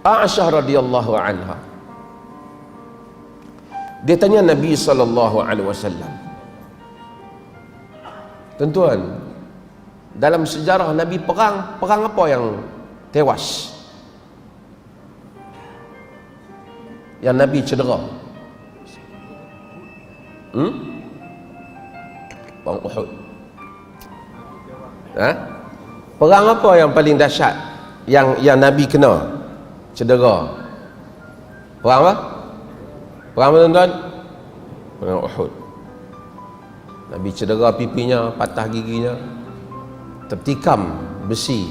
Aisyah radhiyallahu anha, dia tanya Nabi SAW, tuan-tuan, dalam sejarah Nabi perang apa yang tewas, yang Nabi cedera? Perang Uhud. Perang apa yang paling dahsyat yang Nabi kena cedera? Perang apa? Perang apa, tuan-tuan? Perang Uhud. Nabi cedera pipinya, patah giginya, tertikam besi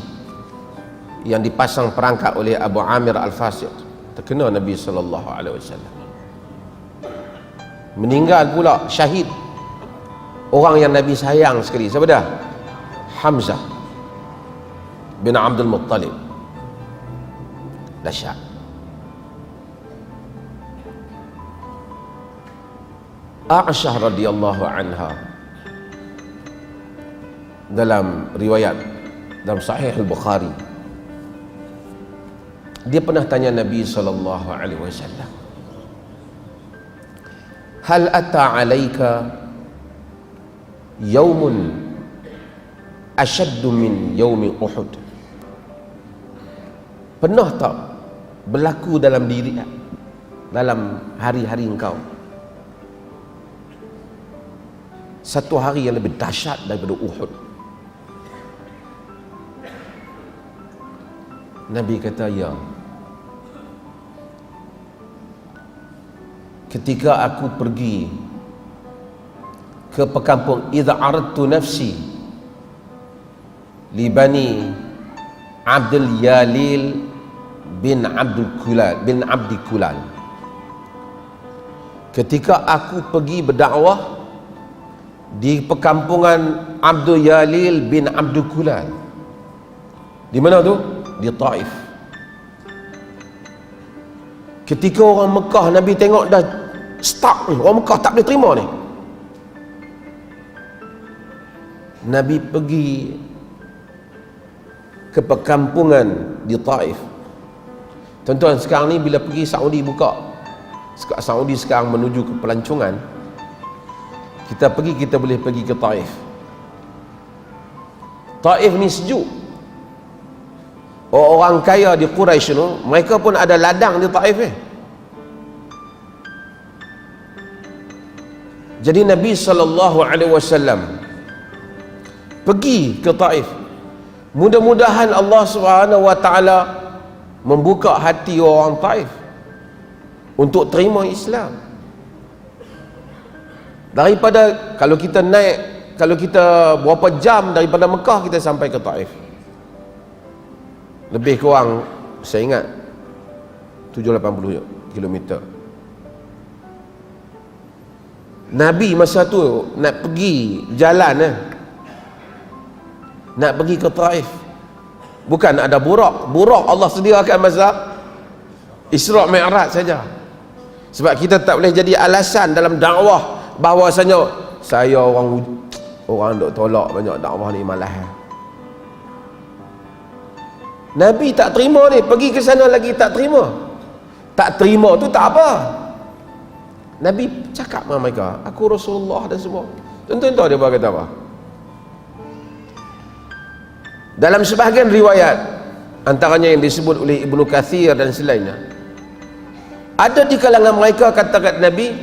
yang dipasang perangkap oleh Abu Amir Al-Fasiq, terkena Nabi SAW. Meninggal pula syahid orang yang Nabi sayang sekali. Siapa dah? Hamzah bin Abdul Muttalib. Dahsyat. Aisyah radhiyallahu anha, dalam riwayat dalam Sahih Al-Bukhari, dia pernah tanya Nabi SAW, hal ata alaika yaumun asyaddu min yaumi Uhud? Pernah tak berlaku dalam hari-hari engkau satu hari yang lebih dahsyat daripada Uhud? Nabi kata, ya. Ketika aku pergi ke pekampung, idza aradtu nafsi li bani Abdul Yalil bin Abdi Kulal, ketika aku pergi berdakwah di perkampungan Abdul Yalil bin Abdul Kulal. Di mana tu? Di Taif. Ketika orang Mekah, Nabi tengok dah stuck ni, orang Mekah tak boleh terima ni, Nabi pergi ke perkampungan di Taif. Tuan-tuan, sekarang ni bila pergi Saudi buka, Saudi sekarang menuju ke pelancongan, kita boleh pergi ke Taif. Taif ni sejuk. Orang kaya di Quraisy tu, mereka pun ada ladang di Taif ni. Jadi Nabi SAW pergi ke Taif. Mudah-mudahan Allah SWT membuka hati orang Taif untuk terima Islam. Daripada kalau kita berapa jam daripada Mekah, kita sampai ke Taif, lebih kurang saya ingat 780 km. Nabi masa tu nak pergi jalan, nak pergi ke Taif, bukan ada burak Allah sediakan masa Isra' Mi'raj saja. Sebab kita tak boleh jadi alasan dalam dakwah bahawasanya saya orang duk tolak banyak dakwah ni malah. Nabi tak terima ni, pergi ke sana lagi tak terima. Tak terima tu tak apa. Nabi cakap dengan mereka, aku Rasulullah dan semua. Tuan-tuan tahu dia kata apa? Dalam sebahagian riwayat, antaranya yang disebut oleh Ibnu Katsir dan selainnya, ada di kalangan mereka kata kat Nabi,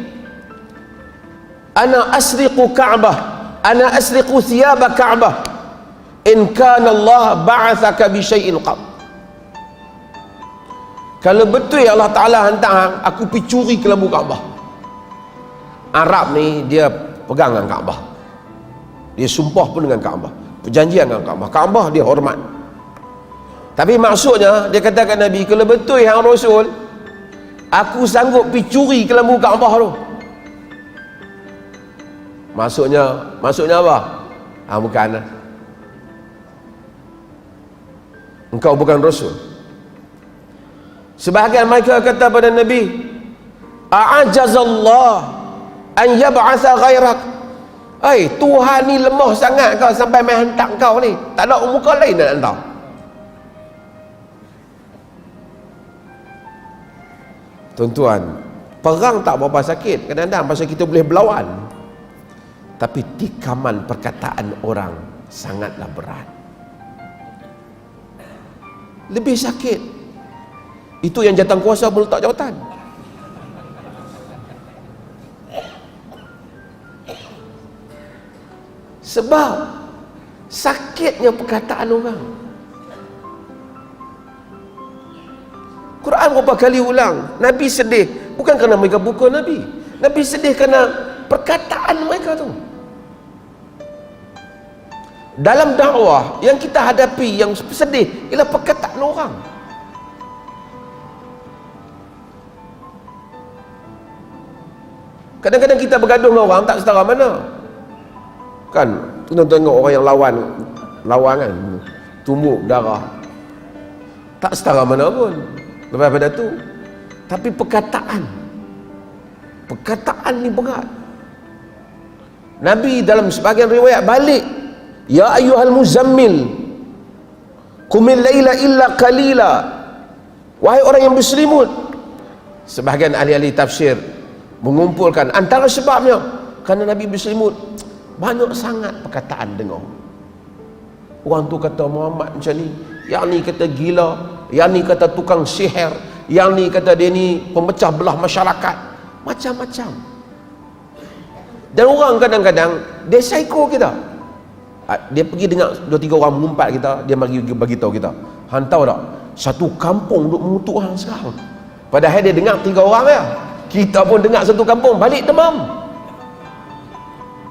ana asriqu Ka'bah, ana asriqu thiyaba Ka'bah in kana Allah ba'athaka bi syai'in qab. Kalau betul Allah Ta'ala hantar aku pergi curi kelambu Kaabah. Arab ni dia pegang dengan Kaabah, dia sumpah pun dengan Kaabah, perjanjian dengan Kaabah. Kaabah dia hormat. Tapi maksudnya dia katakan Nabi, kalau betul hang Rasul, aku sanggup pergi curi kelambu Kaabah tu. Maksudnya apa? Bukan, engkau bukan Rasul. Sebahagian mereka kata pada Nabi, a'ajazallah an yab'atha ghairak. Tuhan ni lemah sangat kau sampai main hantar kau ni, tak ada muka lain nak hantar. Tuan-tuan, perang tak berapa sakit. Kadang-kadang pasal kita boleh berlawan, tapi tikaman perkataan orang sangatlah berat, lebih sakit. Itu yang jawatan kuasa pun letak jawatan. Sebab sakitnya perkataan orang. Quran berapa kali ulang, Nabi sedih bukan kerana mereka pukul Nabi. Nabi sedih kerana perkataan mereka tu. Dalam dakwah yang kita hadapi, yang sedih ialah perkataan orang. Kadang-kadang kita bergaduh dengan orang tak setara mana. Kan, tengok orang yang lawan kan, tumbuk darah, tak setara mana pun lepas pada tu. Tapi perkataan ni berat. Nabi dalam sebahagian riwayat balik, ya ayyuhal muzammil qumil laila illa qalila, wahai orang yang berselimut. Sebahagian ahli-ahli tafsir mengumpulkan antara sebabnya kerana Nabi berselimut, banyak sangat perkataan dengar. Orang tu kata Muhammad macam ni, yang ni kata gila, yang ni kata tukang sihir, yang ni kata dia ni pemecah belah masyarakat, macam-macam. Dan orang kadang-kadang dia psycho kita. Dia pergi dengar 2-3 orang mengumpat kita, dia bagi tahu kita, hang tahu tak, satu kampung duk mengutuk hang sekarang. Padahal dia dengar 3 orang ya. Kita pun dengar satu kampung balik demam.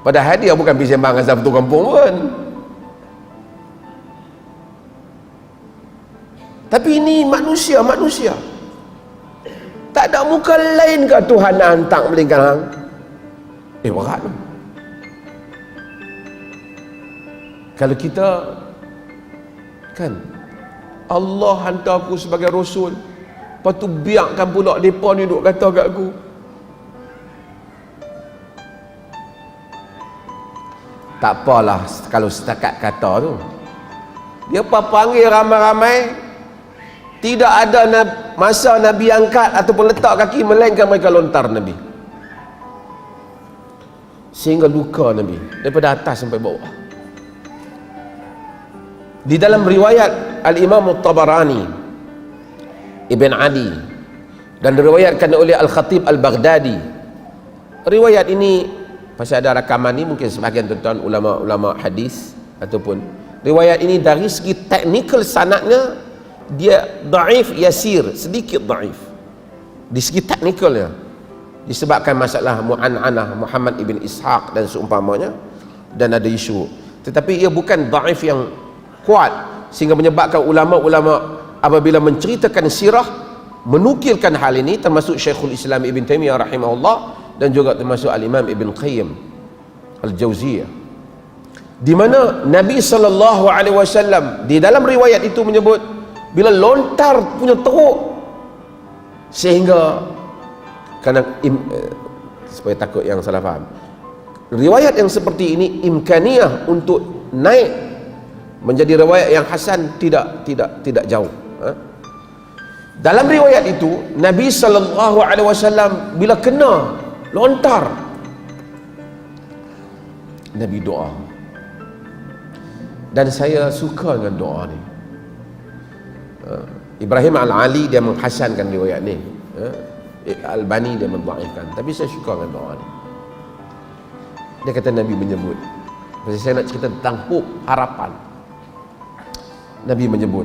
Padahal dia bukan pergi sembang dengan satu kampung pun. Tapi ini manusia. Tak ada muka lain ke Tuhan nak hantar melainkan hang? Berat tu. Kalau kita kan, Allah hantar aku sebagai Rasul, lepas tu biarkan pula mereka ni duk kata kat aku. Tak apalah kalau setakat kata tu. Dia panggil ramai-ramai, tidak ada masa Nabi angkat ataupun letak kaki, melainkan mereka lontar Nabi, sehingga luka Nabi daripada atas sampai bawah. Di dalam riwayat Al-Imam At-Tabarani Ibn Ali dan diriwayatkan oleh Al-Khatib Al-Baghdadi, riwayat ini pasal ada rakaman ni, mungkin sebahagian tuan-tuan ulama-ulama hadis ataupun riwayat ini dari segi teknikal sanadnya dia dhaif yasir, sedikit dhaif di segi teknikalnya, disebabkan masalah mu'an'anah Muhammad ibn Ishaq dan seumpamanya, dan ada isu. Tetapi ia bukan dhaif yang kuat sehingga menyebabkan ulama-ulama apabila menceritakan sirah menukilkan hal ini, termasuk Syekhul Islam Ibn Taimiyah rahimahullah dan juga termasuk Al-Imam Ibn Qayyim Al-Jauziyah, di mana Nabi SAW di dalam riwayat itu menyebut bila lontar punya teruk, sehingga kerana supaya takut yang salah faham, riwayat yang seperti ini imkaniyah untuk naik menjadi riwayat yang hasan tidak jauh. Dalam riwayat itu Nabi SAW bila kena lontar, Nabi doa, dan saya suka dengan doa ni. Ibrahim Al-Ali dia menghasankan riwayat ni, Al-Albani dia mendhaifkan, tapi saya suka dengan doa ni. Dia kata Nabi menyebut, pasal saya nak cerita tentang hope, harapan. Nabi menyebut,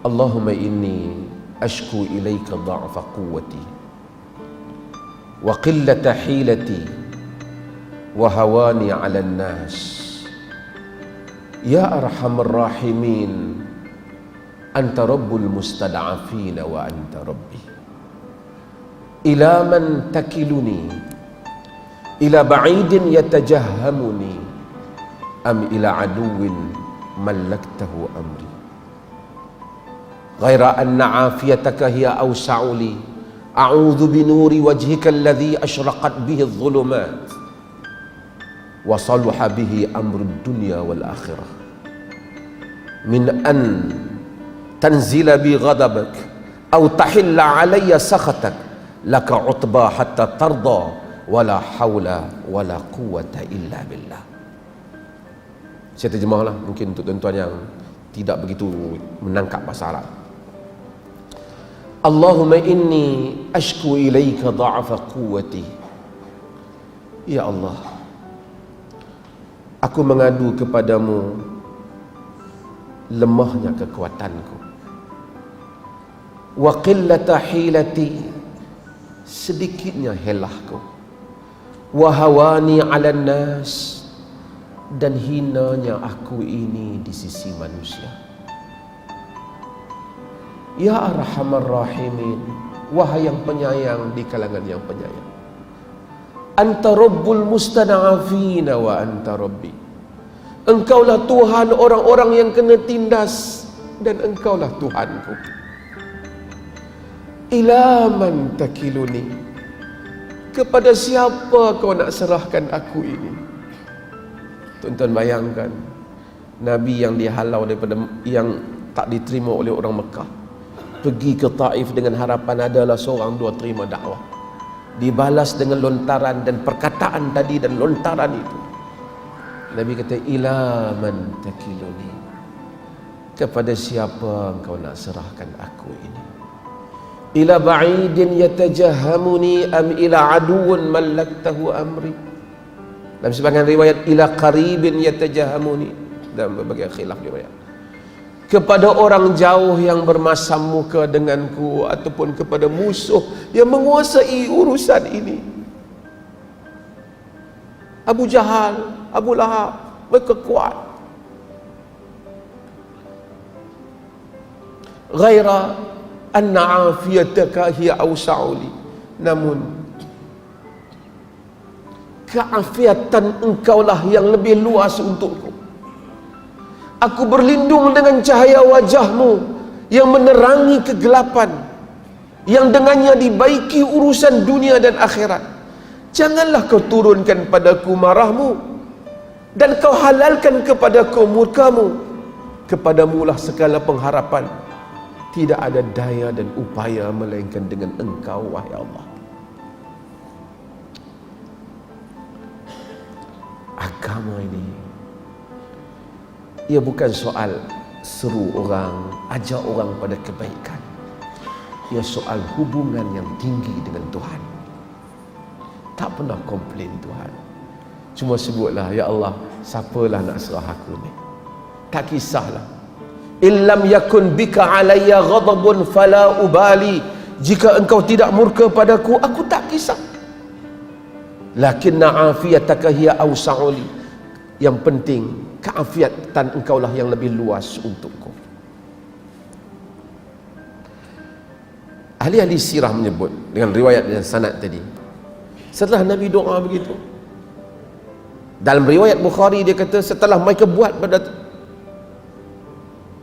Allahumma inni ashku ilaika dha'fa quwwati wa qillata hilati wa hawani 'ala an-nas, ya arhamar rahimin, anta rabbul mustad'afin wa anta rabbi, ila man takiluni, ila ba'idin yatajahhamuni, am ila aduwin mallaktahu amri, ghaira anna afiyataka hiya awsa'u li, a'udhu binuri wajhika alladhi ashraqat bihi adh-dhulumat wa saluha bihi amru dunya wal akhirah, min an tanzila bi ghadabak au tahilla alayya sakhatak laka utba hatta tarda wala haula wala quwwata illa billah. Saya terjemahlah mungkin untuk tuan-tuan yang tidak begitu menangkap bahasa Arab. Allahumma inni ashku ilaika dha'fa quwwati. Ya Allah, aku mengadu kepadamu lemahnya kekuatanku, wa qillata hilati, sedikitnya helahku, wa hawani 'alan nas, dan hinanya aku ini di sisi manusia. Ya Arhamar Rahimin, wahai yang penyayang di kalangan yang penyayang. Anta Rabbul Mustada'afina wa anta Rabbi. Engkaulah Tuhan orang-orang yang kena tindas, dan engkaulah Tuhanku. Ila man takiluni, kepada siapa kau nak serahkan aku ini? Tuan-tuan bayangkan, Nabi yang dihalau daripada, yang tak diterima oleh orang Mekah, pergi ke Taif dengan harapan adalah seorang dua terima dakwah, dibalas dengan lontaran dan perkataan tadi dan lontaran itu. Nabi kata, ila man takiluni, kepada siapa engkau nak serahkan aku ini? Ila ba'idin yatajahamuni am ila aduun mallaktahu amri. Dalam sebagian riwayat ila qaribin yatajahamuni, dalam berbagai khilaf riwayat, kepada orang jauh yang bermasam muka denganku, ataupun kepada musuh yang menguasai urusan ini. Abu Jahal, Abu Lahab, mereka kuat. Ghaira anna afiyataka hiya awsa'uli, namun keafiatan engkaulah yang lebih luas untukku. Aku berlindung dengan cahaya wajahmu yang menerangi kegelapan, yang dengannya dibaiki urusan dunia dan akhirat. Janganlah kau turunkan padaku marahmu, dan kau halalkan kepadaku murkamu. Kepadamulah segala pengharapan, tidak ada daya dan upaya melainkan dengan engkau, wahai Allah. Agama ini, ia bukan soal seru orang, ajak orang pada kebaikan. Ia soal hubungan yang tinggi dengan Tuhan. Tak pernah komplain Tuhan, cuma sebutlah, ya Allah, siapalah nak serah aku ni? Tak kisahlah. Illam yakun bika alayya ghadabun fala ubali, jika engkau tidak murka padaku, aku tak kisah. Lakinna afiyataka hiya awsa'uli, yang penting keafiatan engkaulah yang lebih luas untukku. Ahli-ahli sirah menyebut dengan riwayat dan sanad tadi, setelah Nabi doa begitu, dalam riwayat Bukhari dia kata, setelah mereka buat pada,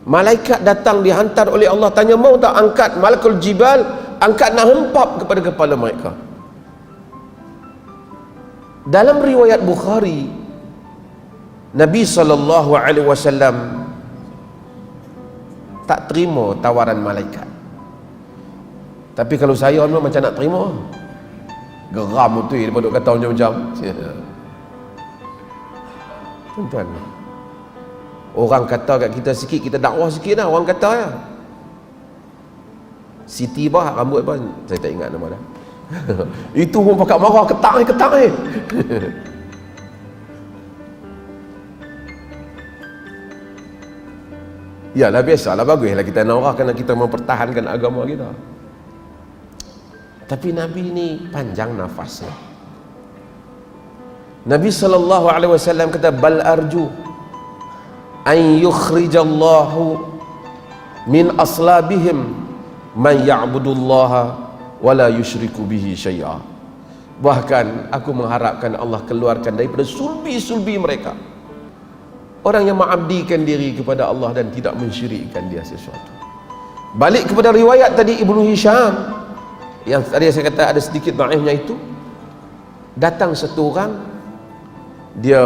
malaikat datang dihantar oleh Allah, tanya, mau tak angkat malakul jibal, angkat nak hempap kepada kepala mereka. Dalam riwayat Bukhari, Nabi SAW tak terima tawaran malaikat. Tapi kalau saya macam nak terima, geram betul daripada kata macam-macam. Tuan-tuan, orang kata kat kita sikit, kita dakwah sikit dah, orang kata ya. Siti bah rambut apa, saya tak ingat nama dah. Itu pun pakat marah, ketak ni. Ya lah, biasalah, baguslah kita nak kerana kita mempertahankan agama kita. Tapi Nabi ni panjang nafasnya. Nabi SAW kata, bal arju an yukhrijallahu min aslabihim man ya'budullaha wa la yusyriku bihi syai'a. Bahkan aku mengharapkan Allah keluarkan daripada sulbi-sulbi mereka orang yang mengabdikan diri kepada Allah dan tidak mensyirikkan dia sesuatu. Balik kepada riwayat tadi Ibnu Hisham yang tadi saya kata ada sedikit dhaifnya itu, datang satu orang, dia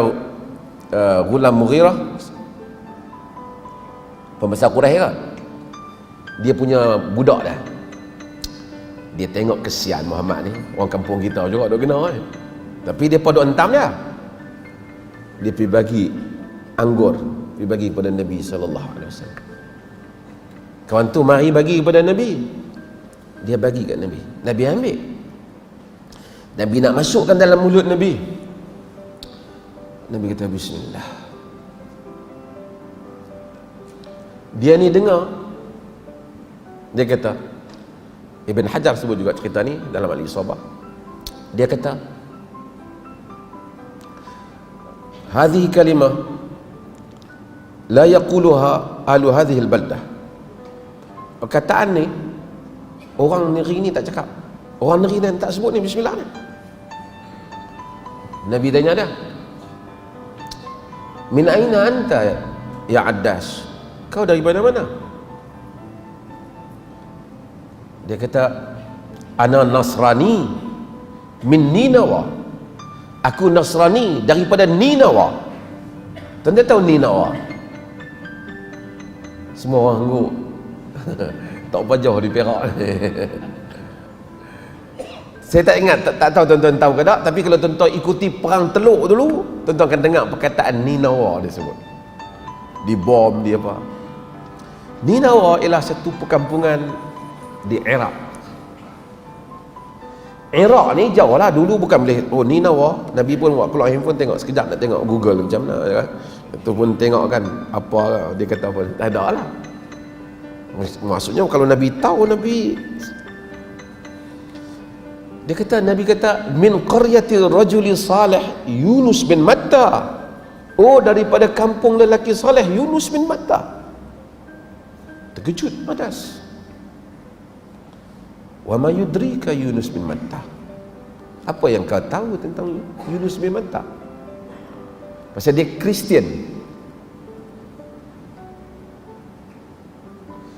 Ghulam Mughirah, pembesar Quraisy kan, dia punya budak dah, Dia tengok kesian Muhammad ni, orang kampung kita juga dok kena kan. Tapi dia duk hentam dia. Dia pergi bagi anggur, pergi bagi kepada Nabi sallallahu alaihi wasallam. Kawan tu mari bagi kepada Nabi. Dia bagi kat Nabi. Nabi ambil. Nabi nak masukkan dalam mulut Nabi. Nabi kata bismillah. Dia ni dengar. Dia kata, Ibn Hajar sebut juga cerita ni dalam Al-Isabah. Dia kata, hadhihi kalimah la yaquluha ahlu hadhihi al-baldah. Perkataan ni orang negeri ni tak cakap. Orang negeri ni tak sebut ni bismillah ni. Nabi tanya dia, min aina anta ya Addas? Kau daripada mana? Dia kata, ana Nasrani min Ninawa. Aku Nasrani daripada Ninawa. Tuan tahu Ninawa? Semua orang angguk. Tak apa jauh di Perak. Saya tak ingat, tak tahu tuan-tuan tahu ke tak, tapi kalau tuan-tuan ikuti perang Teluk dulu, tuan-tuan akan dengar perkataan Ninawa dia sebut. Di bom, di apa. Ninawa ialah satu perkampungan di Iraq. Iraq ni jauh lah. Dulu bukan boleh, oh Ninawa, Nabi pun buat keluar handphone tengok sekejap, nak tengok Google macam mana kan. Itu pun tengok kan apa dia kata apa, tak ada lah. Maksudnya kalau Nabi tahu, dia kata, Nabi kata min qaryati rajuli salih Yunus bin Matta. Oh, daripada kampung lelaki saleh Yunus bin Matta. Terkejut Adas. Wa ma yudrika Yunus bin Matta? Apa yang kau tahu tentang Yunus bin Matta? Pasal dia Kristian.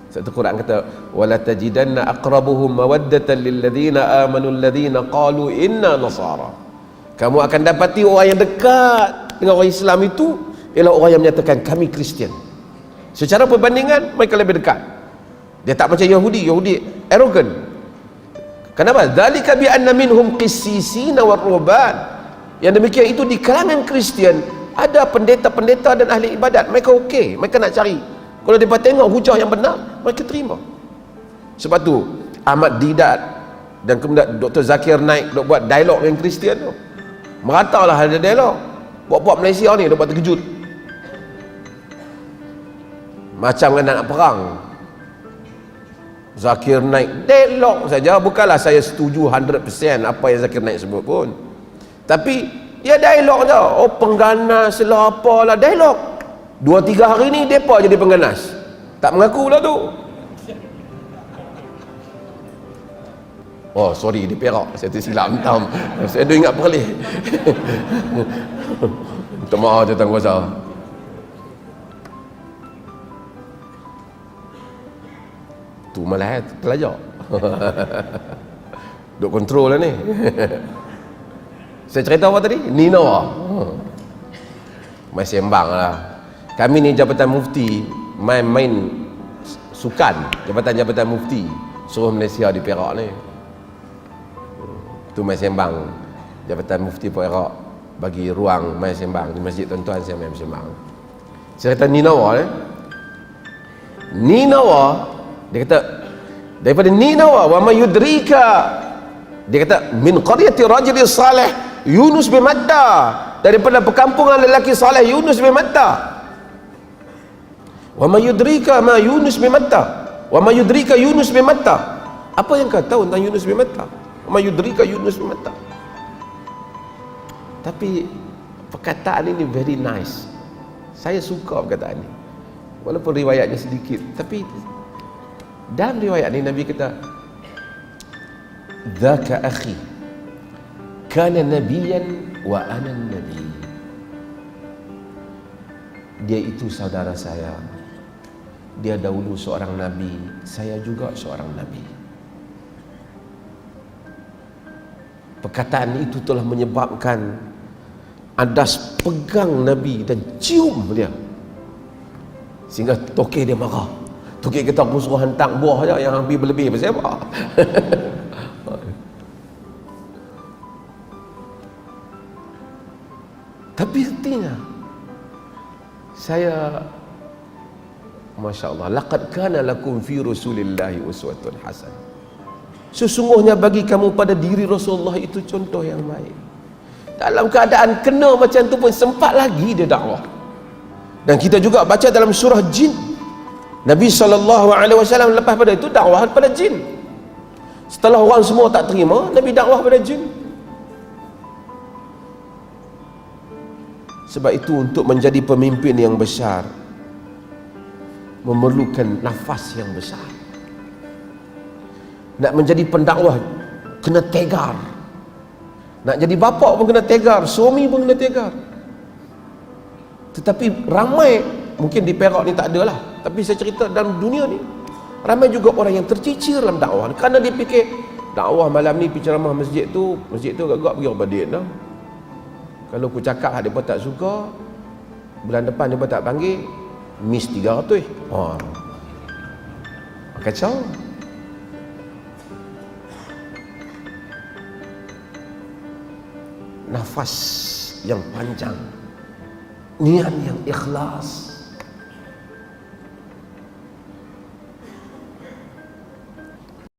Satu Quran kata, wala tajidanna aqrabuhum mawaddatan lil ladzina amanu alladhina qalu inna nasara. Kamu akan dapati orang yang dekat dengan orang Islam itu ialah orang yang menyatakan kami Kristian. Secara perbandingan mereka lebih dekat. Dia tak macam Yahudi arrogant. Kenapa? Dzalika bi anna minhum qissisina war ruhban. Yang demikian itu di kalangan Kristian ada pendeta-pendeta dan ahli ibadat. Mereka okey, mereka nak cari. Kalau mereka tengok hujah yang benar, mereka terima. Sebab tu Ahmad Didat dan kemudian Dr. Zakir Naik dok buat dialog dengan Kristian tu. Meratalah ada dialog. Buat-buat Malaysia ni dok buat terkejut. Macam kan nak perang. Zakir Naik dialog saja, bukanlah saya setuju 100% apa yang Zakir Naik sebut pun, tapi dia dialog je. Oh, pengganas lah apalah, dialog 2-3 hari ni depa jadi pengganas, tak mengaku lah tu. Oh sorry, di Perak saya tersilap hentam. Saya dah ingat perlis. Minta maaf tuan kuasa. Tu malah pelajar. Duk kontrol lah ni. Saya cerita apa tadi? Ninawa. Main sembang lah. Kami ni Jabatan Mufti main sukan, Jabatan Mufti seluruh Malaysia di Perak ni. Tu main sembang. Jabatan Mufti Perak bagi ruang main sembang di masjid tuan-tuan, saya main sembang. Cerita Ninawa ni. Ninawa, dia kata daripada Ninawa, wa ma yudrika, dia kata min qaryati rajuli salih Yunus bin Matta, daripada perkampungan lelaki saleh Yunus bin Matta. Wa ma yudrika ma Yunus bin Matta, wa ma yudrika Yunus bin Matta. Apa yang kau tahu tentang Yunus bin Matta? Wa ma yudrika Yunus bin Matta. Tapi perkataan ini very nice. Saya suka perkataan ini, walaupun riwayatnya sedikit, tapi dalam riwayat ni Nabi kata, dzaka akhi kana nabiyan wa ana nabi. Dia itu saudara saya, dia dahulu seorang nabi, saya juga seorang nabi. Perkataan itu telah menyebabkan Adas pegang Nabi dan cium dia, sehingga tokek dia marah. Tokek kata, aku suruh hantar buah je yang hampir berlebih. Pasal apa? Tapi artinya saya, Masya Allah, laqad kana lakum fi Rasulillahi uswatun hasan. Sesungguhnya bagi kamu pada diri Rasulullah itu contoh yang baik. Dalam keadaan kena macam tu pun sempat lagi dia dakwah. Dan kita juga baca dalam surah Jin, Nabi SAW lepas pada itu dakwah pada jin. Setelah orang semua tak terima, Nabi dakwah pada jin. Sebab itu untuk menjadi pemimpin yang besar memerlukan nafas yang besar. Nak menjadi pendakwah kena tegar. Nak jadi bapa pun kena tegar, suami pun kena tegar. Tetapi ramai, mungkin di Perak ni tak ada lah, tapi saya cerita dalam dunia ni ramai juga orang yang tercicir dalam dakwah kerana dia fikir dakwah malam ni pergi ceramah masjid tu agak-agak pergi Abadin dah. Kalau aku cakap mereka tak suka, bulan depan mereka tak panggil, miss 300. Kacau. Nafas yang panjang, niat yang ikhlas,